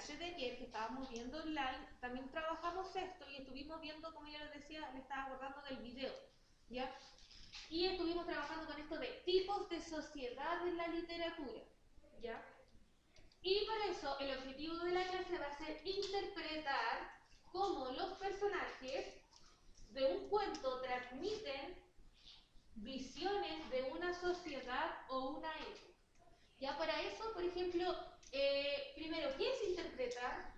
clase de ayer que estábamos viendo online, también trabajamos esto y estuvimos viendo, como ya les decía, le estaba abordando del video, ¿ya? Y estuvimos trabajando con esto de tipos de sociedad en la literatura, ¿ya? Y para eso el objetivo de la clase va a ser interpretar cómo los personajes de un cuento transmiten visiones de una sociedad o una época. Ya para eso, por ejemplo, primero, ¿qué es interpretar?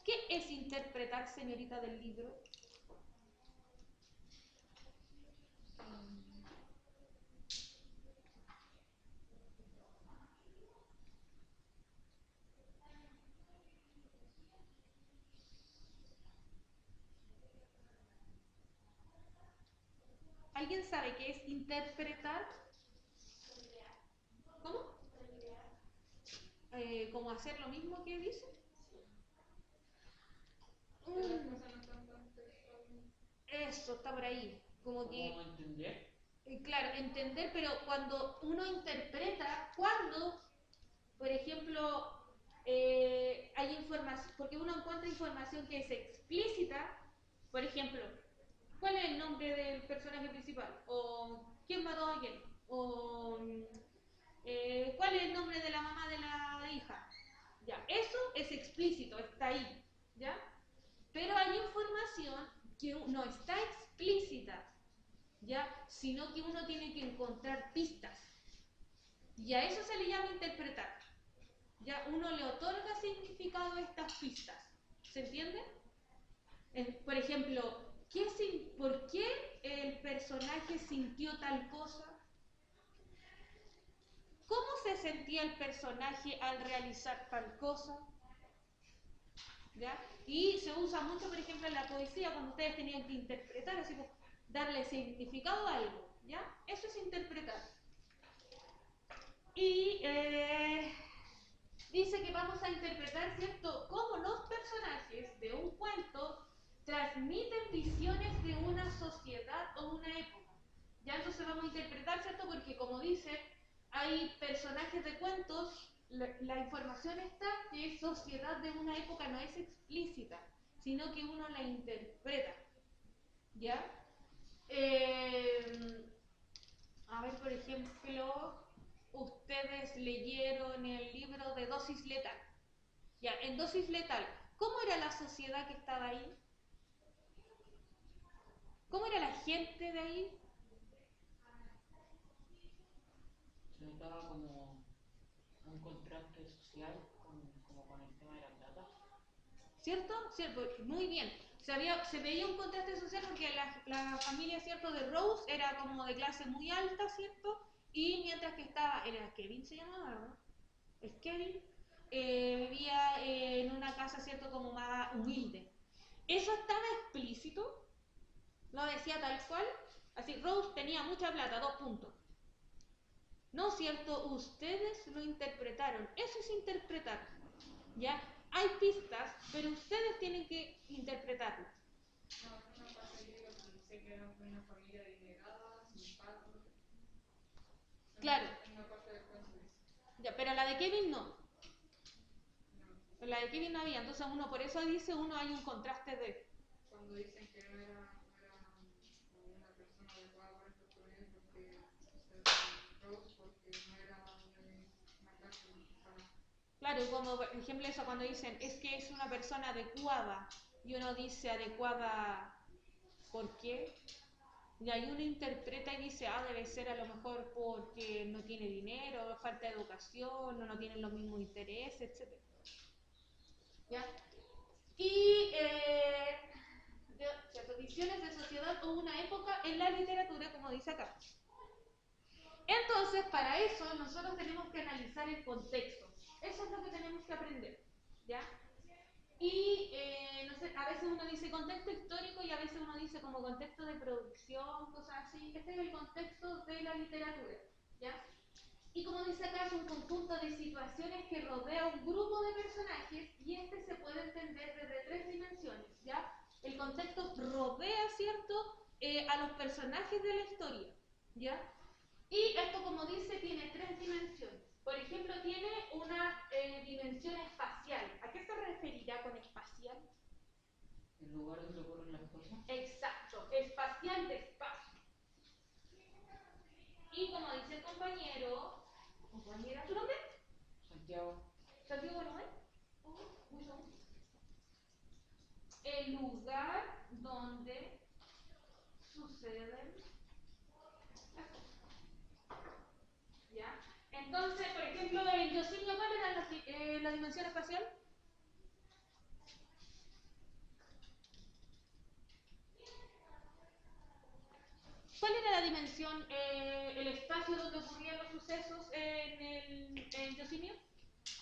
¿Qué es interpretar, señorita del libro? ¿Alguien sabe qué es interpretar? ¿Cómo? ¿Cómo hacer lo mismo que dice? Eso, está por ahí. Como que... ¿Cómo entender? Claro, entender, pero cuando uno interpreta, cuando, por ejemplo, hay información, porque uno encuentra información que es explícita, por ejemplo, ¿cuál es el nombre del personaje principal? ¿O quién mató a quién? ¿O cuál es el nombre de la mamá de la hija? Ya, eso es explícito, está ahí, ¿ya? Pero hay información que no está explícita, ¿ya? Sino que uno tiene que encontrar pistas. Y a eso se le llama interpretar. Ya uno le otorga significado a estas pistas. ¿Se entiende? Por ejemplo, ¿por qué el personaje sintió tal cosa? ¿Cómo se sentía el personaje al realizar tal cosa? ¿Ya? Y se usa mucho, por ejemplo, en la poesía, cuando ustedes tenían que interpretar, así como darle significado a algo. ¿Ya? Eso es interpretar. Y dice que vamos a interpretar, ¿cierto?, cómo los personajes de un cuento transmiten visiones de una sociedad o una época. Ya entonces vamos a interpretar, ¿cierto?, porque como dice, hay personajes de cuentos, la información está que es sociedad de una época, no es explícita, sino que uno la interpreta. ¿Ya? A ver, por ejemplo, ustedes leyeron el libro de Dosis Letal. Ya, en Dosis Letal, ¿cómo era la sociedad que estaba ahí? ¿Cómo era la gente de ahí? Se notaba como un contraste social como con el tema de la plata. ¿Cierto? Cierto, muy bien. Se veía un contraste social porque la familia, ¿cierto?, de Rose era como de clase muy alta, ¿cierto? Y mientras que era Kevin se llamaba, ¿no? El Kevin vivía en una casa, ¿cierto?, como más humilde. Eso estaba explícito, lo decía tal cual. Así, Rose tenía mucha plata, 2 puntos. No, ¿cierto? Ustedes lo interpretaron. Eso es interpretar. ¿Ya? Hay pistas, pero ustedes tienen que interpretarlas. No, en una parte del libro que dice que era una familia adinerada, sin patos. Claro. En una parte del cuento dice. Ya, pero la de Kevin no. No. La de Kevin no había. Entonces uno, por eso dice, hay un contraste de... Cuando dicen que no era una persona adecuada para estos estudios porque Rose porque no era una clase mexicana. Claro, como por ejemplo eso cuando dicen, es que es una persona adecuada, y uno dice adecuada, ¿por qué? Y ahí uno interpreta y dice, debe ser a lo mejor porque no tiene dinero, falta de educación, no tienen los mismos intereses, etc. ¿Ya? Y visiones de sociedad o una época en la literatura, como dice acá. Entonces, para eso nosotros tenemos que analizar el contexto. Eso es lo que tenemos que aprender. ¿Ya? Y no sé, a veces uno dice contexto histórico y a veces uno dice como contexto de producción, cosas así. Este es el contexto de la literatura, ¿ya? Y como dice acá, es un conjunto de situaciones que rodea un grupo de personajes y este se puede entender desde 3 dimensiones, ¿ya? El contexto rodea, ¿cierto?, a los personajes de la historia, ¿ya? Y esto, como dice, tiene 3 dimensiones. por ejemplo, tiene una dimensión espacial. ¿A qué se referirá con espacial? El lugar donde ocurren las cosas. Exacto, espacial de espacio. Y como dice el compañero, compañera, ¿tu nombre? Santiago. Santiago Manuel. El lugar donde suceden las cosas. ¿Ya? Entonces, por ejemplo, en Yosemite, ¿cuál era la dimensión espacial? ¿Cuál era la dimensión, el espacio donde ocurrían los sucesos en Yosemite?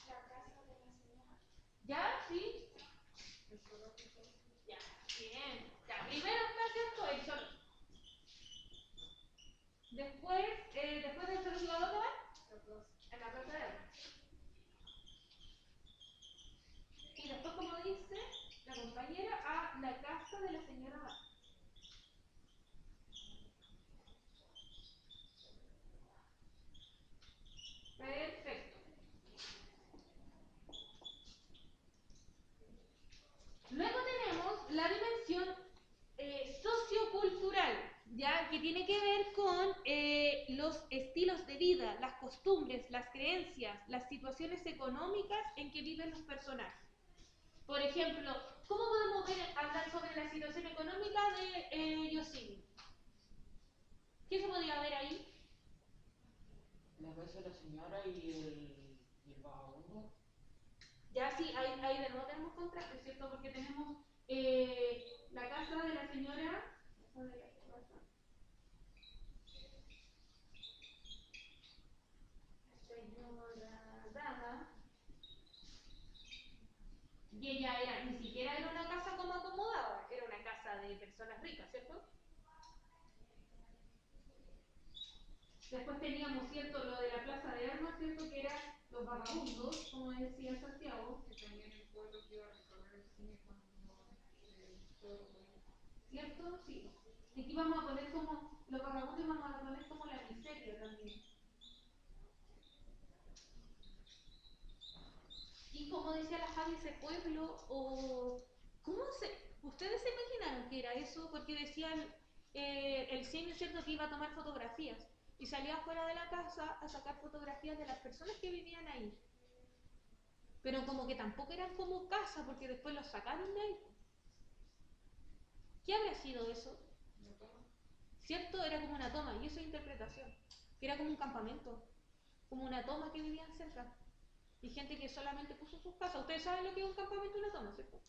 La casa de la señora. ¿Ya? ¿Sí? Ya, bien. Ya, primero está, ¿cierto? El sol. Después del zoológico, ¿a dónde van? En la plaza de armas. Y después, como dice la compañera, a la casa de la señora Bach. Perfecto. Luego tenemos la dimensión sociocultural, ¿ya? Que tiene que ver con los estilos de vida, las costumbres, las creencias, las situaciones económicas en que viven los personajes. Por ejemplo, ¿cómo podemos hablar sobre la situación económica de Yosemite? ¿Qué se podría ver ahí? La casa de la señora y el vagabundo. Ya sí, ahí de nuevo tenemos contraste, ¿cierto? Porque tenemos la casa de la señora. Señora Dada. Y ella ni siquiera era una casa como acomodada, era una casa de personas ricas, ¿cierto? Después teníamos, ¿cierto?, lo de la plaza de armas, ¿cierto?, que eran los vagabundos, como decía Santiago. Que también el pueblo que iba a recorrer el cine cuando todo ¿Cierto? Sí. Y aquí vamos a poner como, los vagabundos vamos a poner como la miseria también. Y como decía la Javi, ese pueblo, o ¿cómo ustedes se imaginaron que era eso? Porque decían el simio, ¿cierto?, que iba a tomar fotografías y salía afuera de la casa a sacar fotografías de las personas que vivían ahí. Pero como que tampoco eran como casa, porque después los sacaron de ahí. ¿Qué habría sido eso? ¿Cierto? Era como una toma, y eso es interpretación. Que era como un campamento, como una toma que vivían cerca. Y gente que solamente puso sus casas. Ustedes saben lo que es un campamento y una toma, ¿cierto?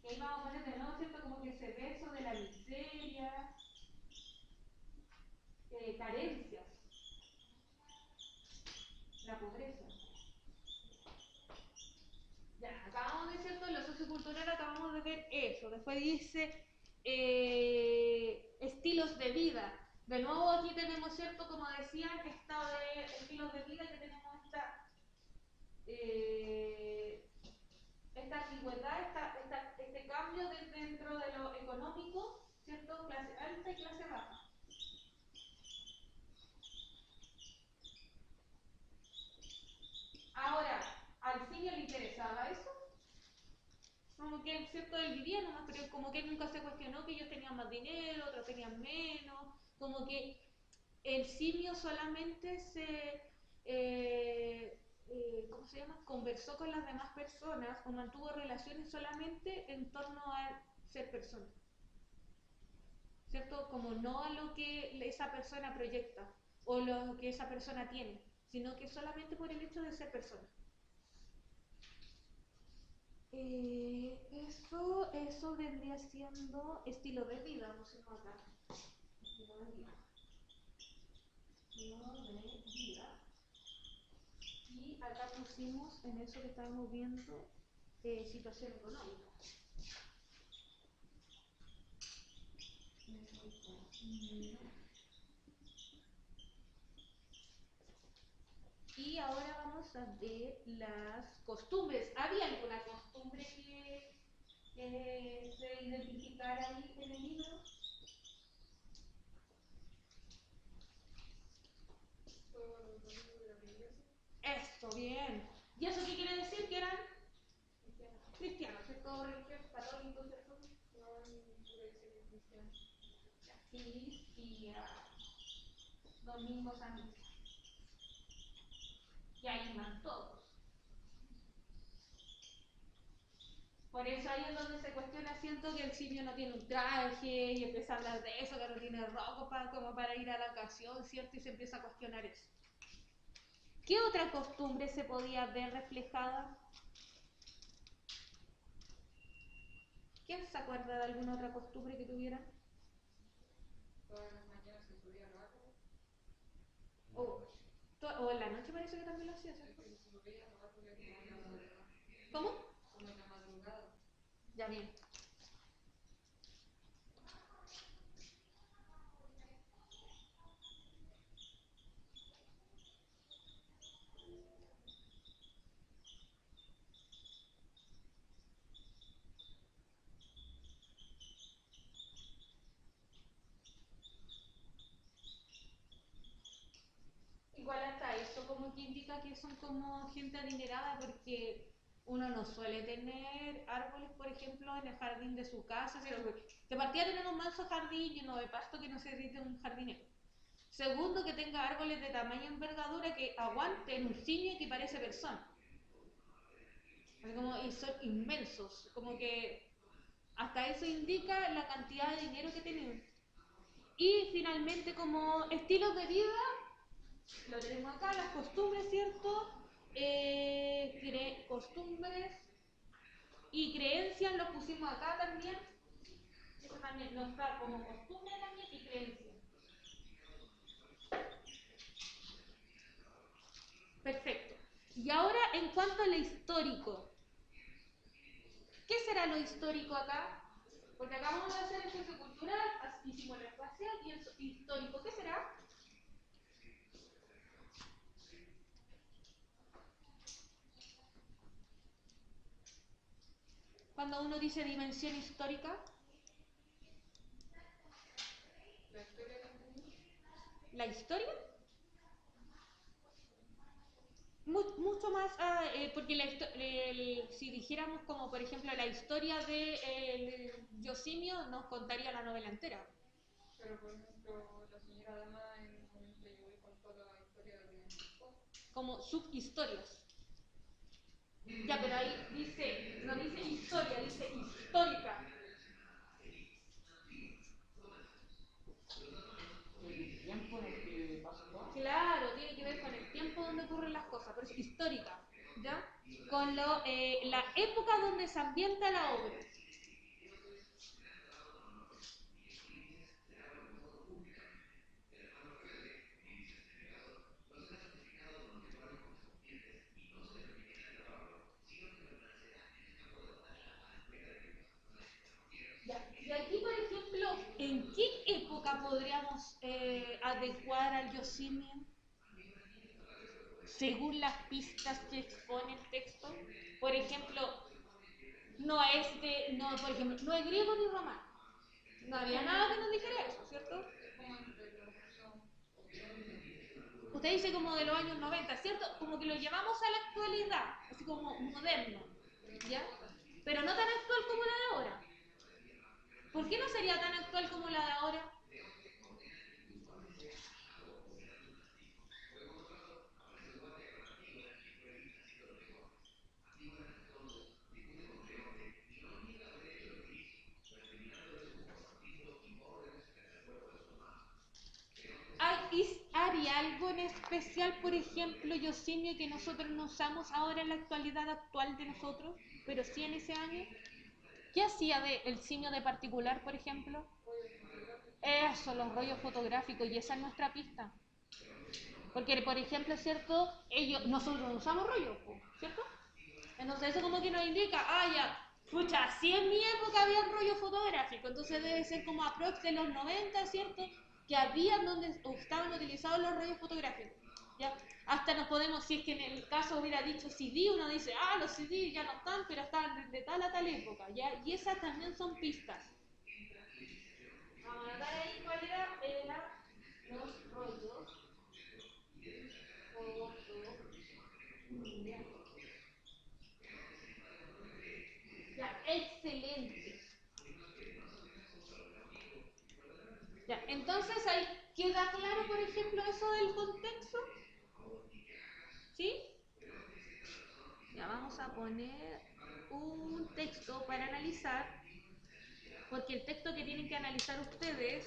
Y ahí vamos a poner de nuevo, ¿cierto? Como que se ve eso de la miseria, carencias, la pobreza. Ya, acabamos de, ¿cierto? En lo sociocultural acabamos de ver eso. Después dice estilos de vida. De nuevo aquí tenemos, ¿cierto? Como decían, esta de estilos de vida, que tenemos esta ambigüedad, este cambio dentro de lo económico, ¿cierto? Clase alta y clase baja. Ahora, ¿al simio le interesaba eso? Como que, ¿cierto? Él vivía nomás, pero como que él nunca se cuestionó que ellos tenían más dinero, otros tenían menos, como que el simio solamente ¿cómo se llama? Conversó con las demás personas o mantuvo relaciones solamente en torno a ser persona, ¿cierto? Como no a lo que esa persona proyecta o lo que esa persona tiene, sino que solamente por el hecho de ser persona. Eso vendría siendo estilo de vida, vamos a irnos acá. Estilo de vida. Estilo de vida. Y acá pusimos en eso que estábamos viendo situación económica. Y ahora vamos a ver las costumbres. ¿Había alguna costumbre que se identificara ahí en el libro? Todos los domingos de la iglesia. Esto, bien. ¿Y eso qué quiere decir? Que eran Cristiana. cristianos, ¿cierto? Religiosos, católicos, ¿cierto? No, en iglesia cristiana. Cristianos. Domingos a misa. Y ahí van todos. Por eso ahí es donde se cuestiona, siento que el simio no tiene un traje y empieza a hablar de eso, que no tiene ropa como para ir a la ocasión, ¿cierto? Y se empieza a cuestionar eso. ¿Qué otra costumbre se podía ver reflejada? ¿Quién se acuerda de alguna otra costumbre que tuvieran? Todas las mañanas se subía al árbol. O en la noche parece que también lo hacía, ¿cierto? Se subía al árbol como en la madrugada. ¿Cómo? Como en la madrugada. Ya bien. Igual hasta eso como que indica que son como gente adinerada porque uno no suele tener árboles, por ejemplo, en el jardín de su casa, pero de partida tener un manso jardín lleno de pasto que no se irrite un jardinero. Segundo, que tenga árboles de tamaño y envergadura que aguanten un simio que parece persona. Y son inmensos, como que hasta eso indica la cantidad de dinero que tenían. Y finalmente como estilos de vida, lo tenemos acá, las costumbres, ¿cierto? Costumbres y creencias lo pusimos acá también. Eso también nos está como costumbre también y creencia. Perfecto. Y ahora en cuanto a lo histórico. ¿Qué será lo histórico acá? Porque acabamos de hacer el sociocultural, hicimos el espacial y el histórico. ¿Qué será? Cuando uno dice dimensión histórica. La historia del mundo. ¿La historia? Mucho más, porque si dijéramos como por ejemplo la historia de Yosimio nos contaría la novela entera. Pero por ejemplo, la señora Dama en un momento llegó y contó la historia de México. Como subhistorias. Ya, pero ahí dice, no dice historia, dice histórica. El tiempo en el que pasó. Claro, tiene que ver con el tiempo donde ocurren las cosas, pero es histórica, ¿ya? Con la época donde se ambienta la obra. Y aquí, por ejemplo, ¿en qué época podríamos adecuar al Yosimio? Según las pistas que expone el texto. Por ejemplo, no es griego ni romano. No había nada que nos dijera eso, ¿cierto? Usted dice como de los años 90, ¿cierto? Como que lo llevamos a la actualidad, así como moderno, ¿ya? Pero no tan actual como la de ahora. ¿Por qué no sería tan actual como la de ahora? ¿Hay algo en especial, por ejemplo, Yosimio, que nosotros no usamos ahora en la actualidad actual de nosotros, pero sí en ese año? ¿Qué hacía el simio de particular, por ejemplo? Eso, los rollos fotográficos, y esa es nuestra pista. Porque, por ejemplo, ¿cierto? Nosotros no usamos rollos, ¿cierto? Entonces eso como que nos indica, ya, pucha, sí en mi época había rollo fotográfico, entonces debe ser como aprox de los 90, ¿cierto? Que había donde estaban utilizados los rollos fotográficos. ¿Ya? Hasta nos podemos, si es que en el caso hubiera dicho CD, uno dice, ah, los CD ya no están, pero están de tal a tal época, ¿ya? Y esas también son pistas. Vamos a anotar ahí cuál era los rollos. Ya, excelente. Ya, entonces ahí queda claro, por ejemplo, eso del contexto. ¿Sí? Ya vamos a poner un texto para analizar, porque el texto que tienen que analizar ustedes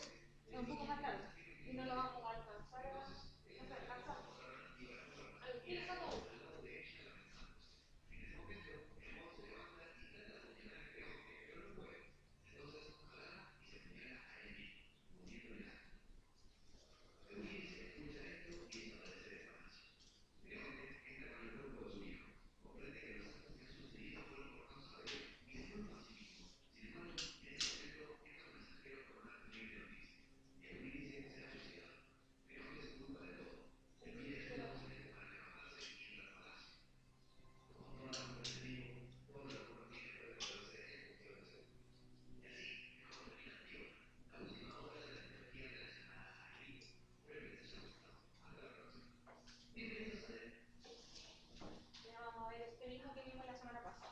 es un poco más largo y no lo vamos a alcanzar a... No se alcanza. Al tiro saco uno. Ya vamos a ver este mismo que vimos la semana pasada.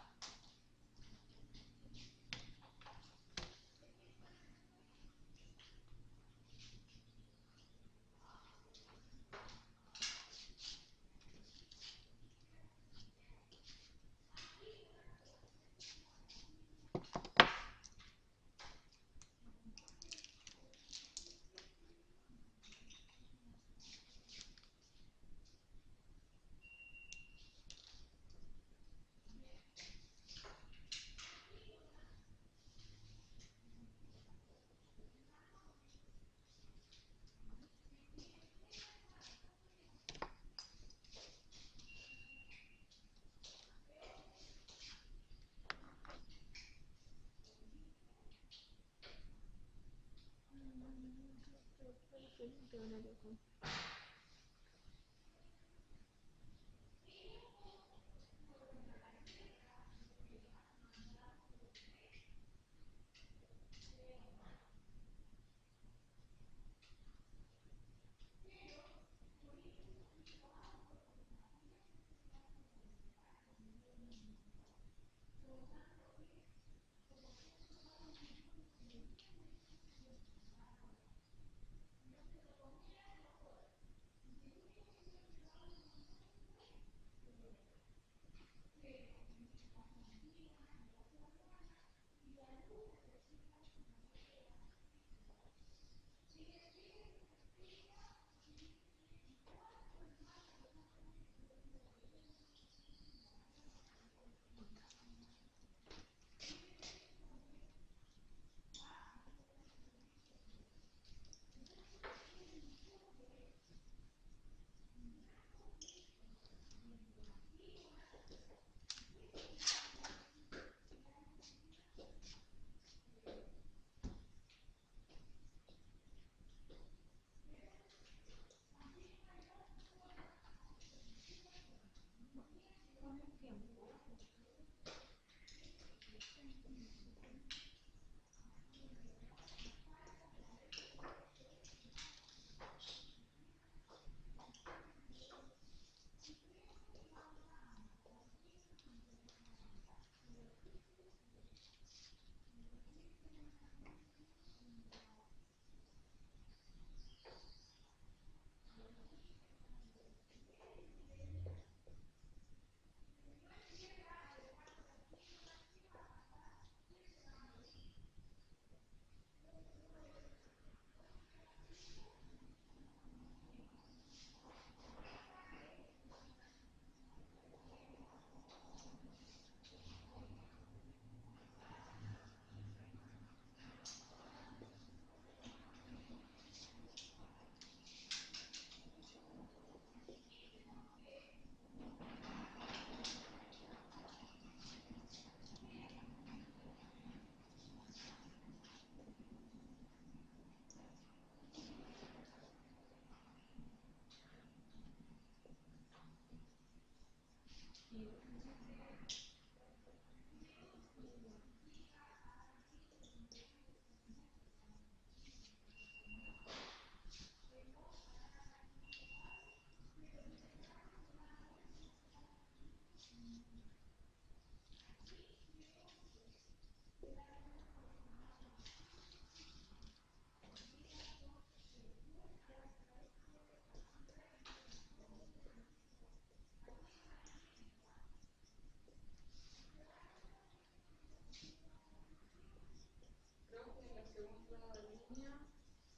Creo que en la segunda línea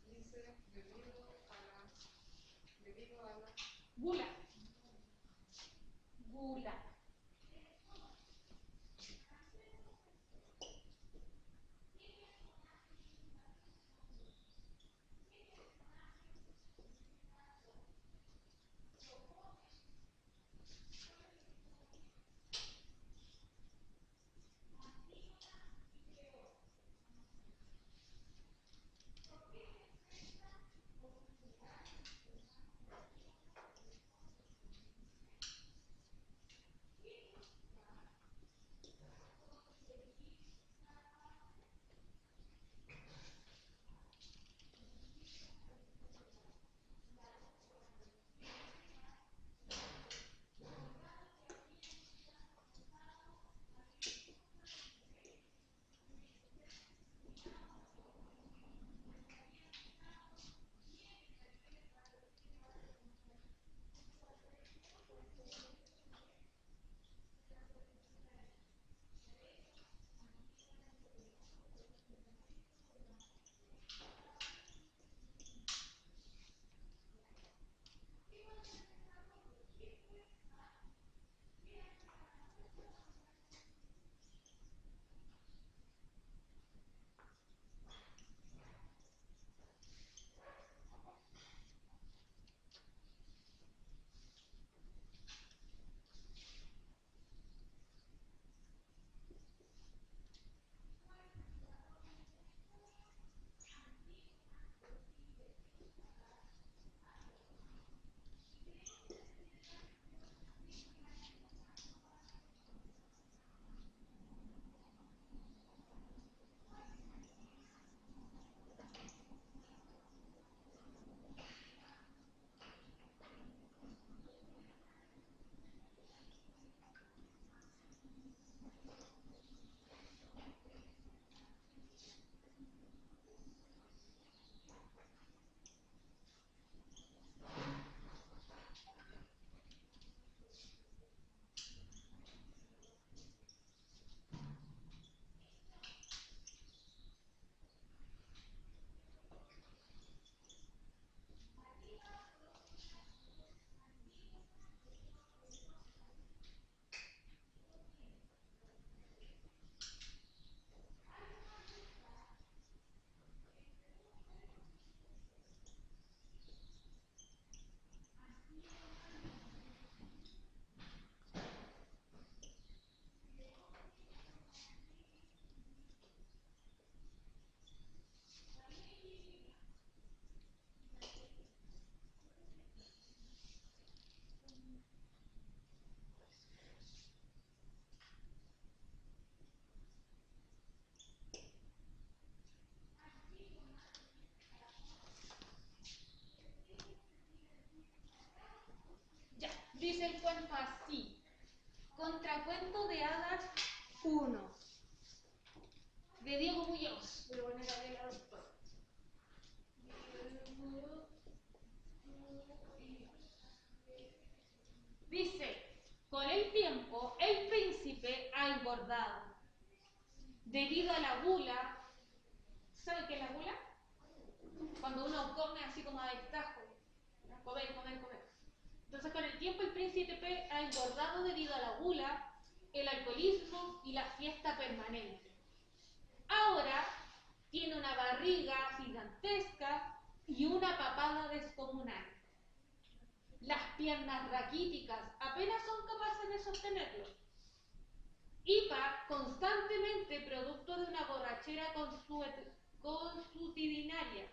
dice debido a la Gula. Gula. Dice el cuento así. Contracuento de hadas 1. De Diego Muñoz. Voy a poner a ver la doctora. Dice, con el tiempo el príncipe ha engordado. Debido a la gula. ¿Sabe qué es la gula? Cuando uno come así como a destajo. Comer, comer, comer. Entonces con el tiempo el príncipe ha engordado debido a la gula, el alcoholismo y la fiesta permanente. Ahora tiene una barriga gigantesca y una papada descomunal. Las piernas raquíticas apenas son capaces de sostenerlo. Hipa constantemente producto de una borrachera consuetudinaria.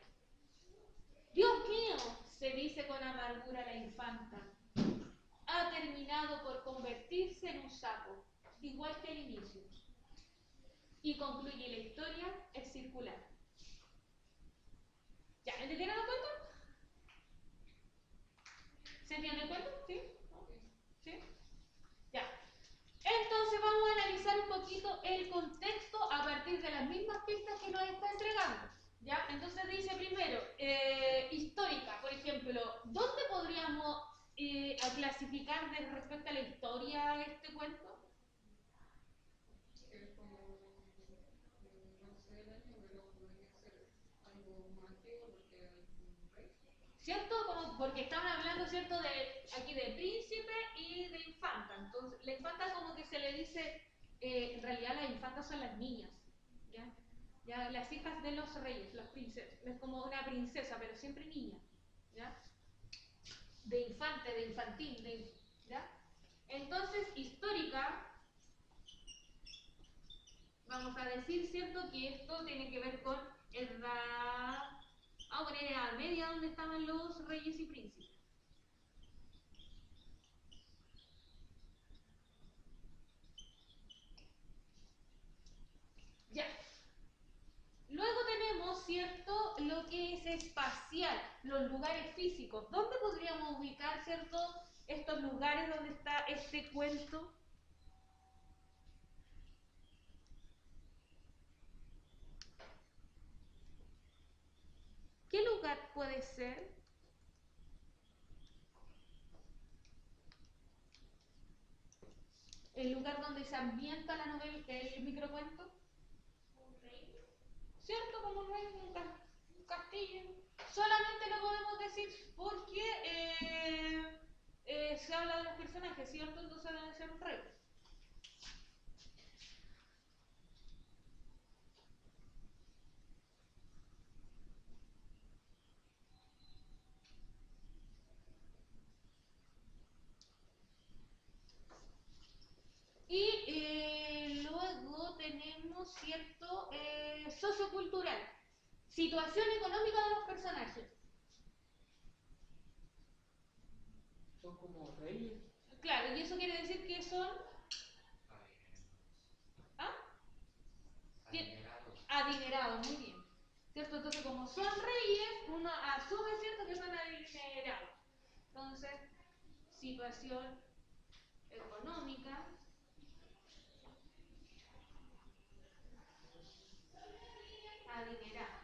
Dios mío, se dice con amargura la infanta. ha terminado por convertirse en un sapo, igual que el inicio. Y concluye la historia, es circular. ¿Ya? ¿Entendieron el cuento? ¿Se entiende el cuento? ¿Sí? ¿No? ¿Sí? Ya. Entonces vamos a analizar un poquito el contexto a partir de las mismas pistas que nos está entregando. ¿Ya? Entonces dice primero, histórica, por ejemplo, ¿dónde podríamos a clasificar respecto a la historia este cuento? Es como, no sé el año, pero podría ser algo más antiguo porque hay un rey. ¿Cierto? Como porque estaban hablando, ¿cierto? Aquí de príncipe y de infanta. Entonces, la infanta como que se le dice, en realidad las infantas son las niñas, ¿ya? Ya, las hijas de los reyes, las princesas. Es como una princesa, pero siempre niña, ¿ya? De infante, de infantil, ¿ya? Entonces, histórica, vamos a decir, ¿cierto? Que esto tiene que ver con edad, vamos a poner edad media, donde estaban los reyes y príncipes. Ya. Luego tenemos, ¿cierto?, lo que es espacial, los lugares físicos. ¿Dónde podríamos ubicar, ¿cierto?, estos lugares donde está este cuento? ¿Qué lugar puede ser? ¿El lugar donde se ambienta la novela, el microcuento? Un reino. ¿Cierto? Como un reino, un castillo. Solamente lo podemos decir porque se habla de los personajes, ¿cierto? Entonces debe ser un reino. Y luego tenemos, ¿cierto? Sociocultural. Situación económica de los personajes. Son como reyes. Claro, y eso quiere decir que son... ¿Ah? Adinerados. Adinerados, muy bien. ¿Cierto? Entonces, como son reyes, uno asume, ¿cierto?, que son adinerados. Entonces, situación económica. Adinerados.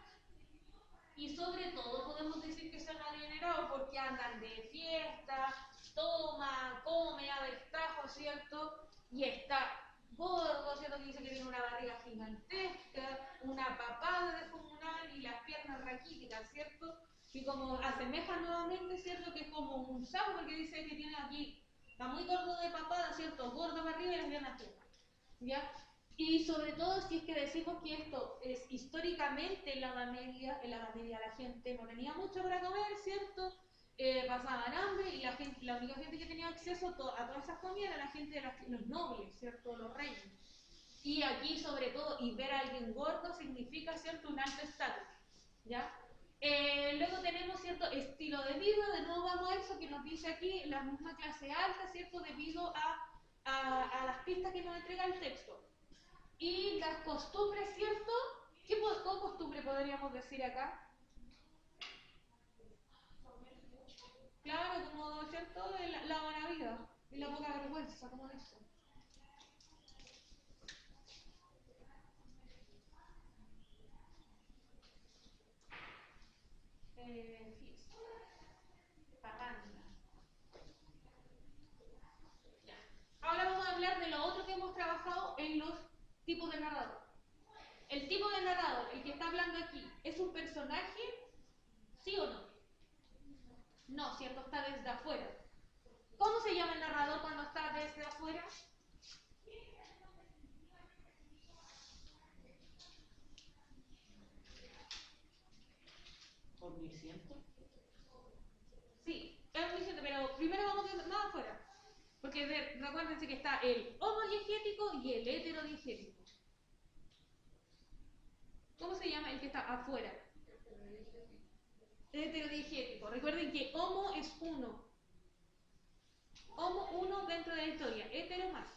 Y sobre todo podemos decir que son adinerados porque andan de fiesta, toma, come, a destajo, ¿cierto? Y está gordo, ¿cierto? Que dice que tiene una barriga gigantesca, una papada descomunal y las piernas raquíticas, ¿cierto? Y como asemeja nuevamente, ¿cierto? Que es como un sapo porque dice que tiene aquí, está muy gordo de papada, ¿cierto? Gordo para arriba y las piernas tiernas, ¿ya? Y sobre todo si es que decimos que esto es históricamente en la Edad Media la gente no tenía mucho para comer, ¿cierto? Pasaban hambre y la única gente que tenía acceso a todas esas comidas era la gente de los nobles, ¿cierto? Los reyes. Y aquí sobre todo, y ver a alguien gordo significa, ¿cierto?, un alto estatus, ¿ya? Luego tenemos, ¿cierto?, estilo de vida, de nuevo vamos a eso que nos dice aquí, la misma clase alta, ¿cierto?, debido a las pistas que nos entrega el texto. Y las costumbres, ¿cierto? ¿Qué costumbre podríamos decir acá? Claro, como, ¿cierto? La buena vida y la poca vergüenza, como dice. Fiesta, parranda. Ya. Ahora vamos a hablar de lo otro que hemos trabajado en los tipos de narrador. El tipo de narrador, el que está hablando aquí, ¿es un personaje? ¿Sí o no? No, ¿cierto? Está desde afuera. ¿Cómo se llama el narrador cuando está desde afuera? Omnisciente. Sí, es omnisciente, pero primero vamos más afuera. Porque recuérdense que está el homodiegético y el heterodiegético. ¿Cómo se llama el que está afuera? Heterodiegético. Recuerden que homo es uno. Homo, uno dentro de la historia. Hetero más.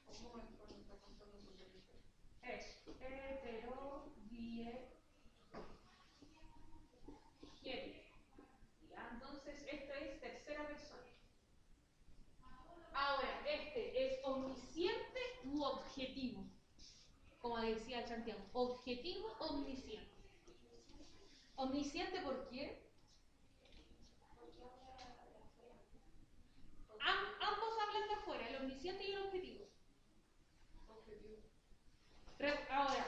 ¿Cómo es cuando está contando sobre el historia? Hetero, die, hetero. Ya, entonces esto es tercera persona. Ahora, este es omnisciente u objetivo. Como decía Santiago, objetivo, omnisciente. Omnisciente, ¿por qué? Ambos hablan de afuera, el omnisciente y el objetivo. Ahora,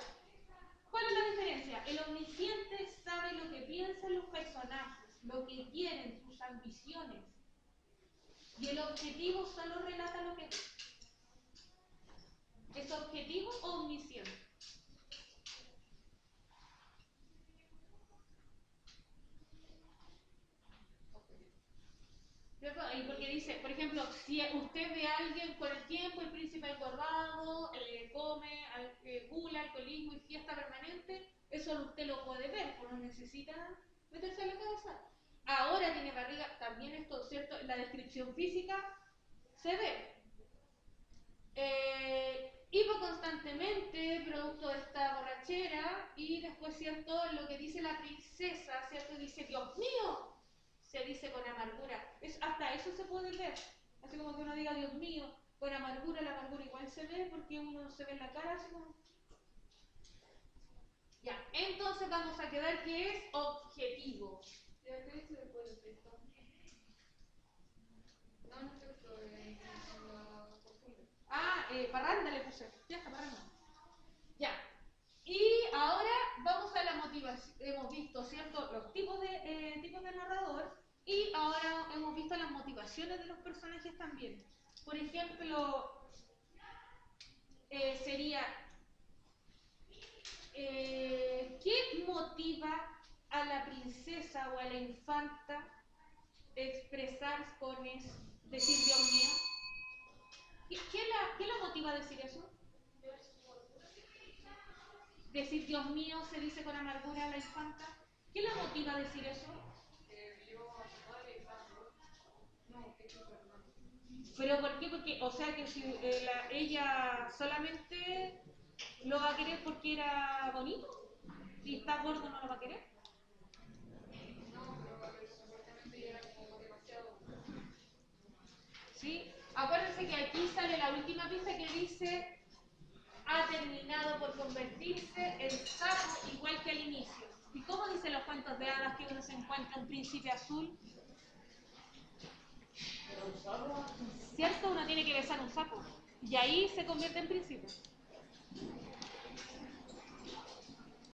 ¿cuál es la diferencia? El omnisciente sabe lo que piensan los personajes, lo que quieren, sus ambiciones. Y el objetivo solo relata lo que ve. ¿Es objetivo o omnisciente? ¿Cierto? Y porque dice, por ejemplo, si usted ve a alguien con el tiempo, el príncipe engordado, come, gula, alcoholismo y fiesta permanente, eso usted lo puede ver, pues no necesita meterse en la cabeza. Ahora tiene barriga, también esto, ¿cierto? La descripción física se ve. Hipo constantemente, producto de esta borrachera, y después, ¿cierto? Lo que dice la princesa, ¿cierto? Dice, Dios mío, se dice con amargura. Hasta eso se puede ver. Así como que uno diga, Dios mío, con amargura, la amargura igual se ve porque uno se ve en la cara así como... Ya, entonces vamos a quedar que es objetivo. ¿Y a qué dice después del texto? No en el texto, en la costumbre. Parranda le puse. Ya está, parranda. Ya. Y ahora vamos a la motivación. Hemos visto, ¿cierto?, los tipos de narrador. Y ahora hemos visto las motivaciones de los personajes también. Por ejemplo, sería, ¿qué motiva a la princesa o a la infanta expresar con decir Dios mío? ¿Qué la motiva a decir eso? Decir Dios mío se dice con amargura a la infanta. ¿Qué la motiva a decir eso? Vio a su madre y santo. No, que chupa, hermano. ¿Pero por qué? Porque, o sea, que si ella solamente lo va a querer porque era bonito y está gordo no lo va a querer. No, pero supuestamente ya era como demasiado. ¿Sí? Acuérdense que aquí sale la última pista que dice ha terminado por convertirse en sapo igual que al inicio. ¿Y cómo dicen los cuentos de hadas que uno se encuentra un príncipe azul? ¿Cierto? Uno tiene que besar un sapo y ahí se convierte en príncipe.